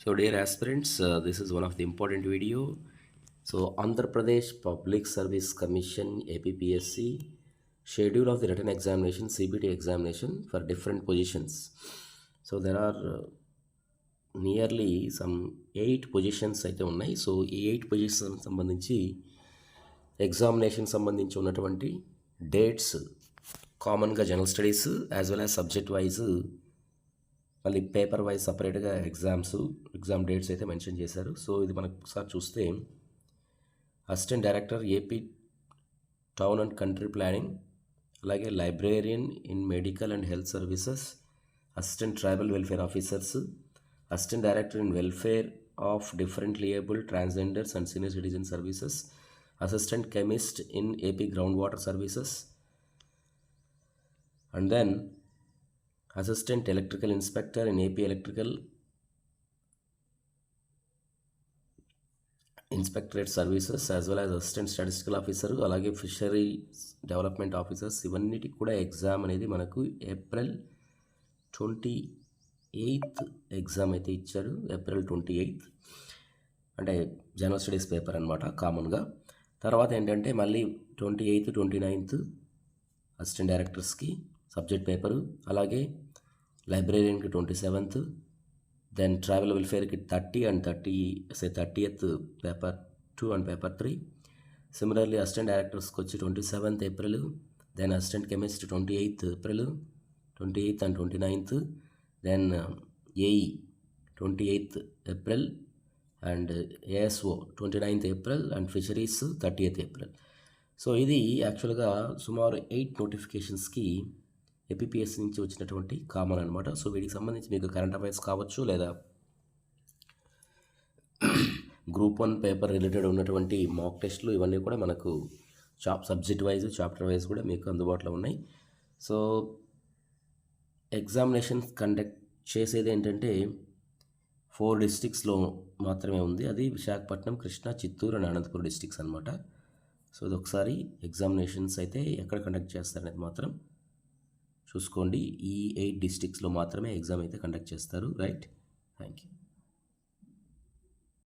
So dear aspirants, this is one of the important video. So Andhra Pradesh Public Service Commission APPSC schedule of the written examination CBT examination for different positions. So there are nearly some 8 positions అయితే ఉన్నాయి. So ఈ 8 position సంబంధించి examination సంబంధించి ఉన్నటువంటి dates కామన్గా general studies as well as subject wise మళ్ళీ paper wise సపరేట్గా exam dates అయితే మెన్షన్ చేశారు. సో ఇది మనకు ఒకసారి చూస్తే assistant director AP town and country planning, అలాగే librarian in medical and health services, assistant tribal welfare officers, assistant director in welfare of differently abled transgenders and senior citizen services, assistant chemist in AP ground water services, and then assistant electrical inspector in AP electrical inspectorate services, as well as assistant statistical officer, అలాగే fishery development officers. ఇవన్నిటికి కూడా exam అనేది మనకు April 28th exam అయితే ఇచ్చారు. April 28th అంటే general studies paper అనమాట కామన్గా. తర్వాత ఏంటంటే మళ్ళీ 28th 29th assistant డైరెక్టర్స్కి subject paper, అలాగే లైబ్రేరియన్కి 27th, దెన్ ట్రావెల్ వెల్ఫేర్కి 30th paper 2 and paper 3. Similarly assistant డైరెక్టర్స్కి వచ్చి 27th April, then assistant chemist 28th April, 28th and 29th, then AE 28th April and ASO 29th April and fisheries 30th April. So ఇది యాక్చువల్గా సుమారు 8 నోటిఫికేషన్స్కి APPSC నుంచి వచ్చినటువంటి common అనమాట. So వీటికి సంబంధించి మీకు కరెంట్ అఫైర్స్ కావచ్చు, లేదా గ్రూప్ 1 పేపర్ రిలేటెడ్ ఉన్నటువంటి మాక్ టెస్ట్లు, ఇవన్నీ కూడా మనకు సబ్జెక్ట్ వైజ్ చాప్టర్ వైజ్ కూడా మీకు అందుబాటులో ఉన్నాయి. సో ఎగ్జామినేషన్ కండక్ట్ చేసేది ఏంటంటే 4 డిస్ట్రిక్ట్స్లో మాత్రమే ఉంది. అది విశాఖపట్నం, కృష్ణా, చిత్తూరు అండ్ అనంతపురం డిస్ట్రిక్ట్స్ అనమాట. సో ఇది ఒకసారి ఎగ్జామినేషన్స్ అయితే ఎక్కడ కండక్ట్ చేస్తారనేది మాత్రం చూసుకోండి. ఈ 8 డిస్ట్రిక్ట్స్లో మాత్రమే ఎగ్జామ్ అయితే కండక్ట్ చేస్తారు. Right, thank you.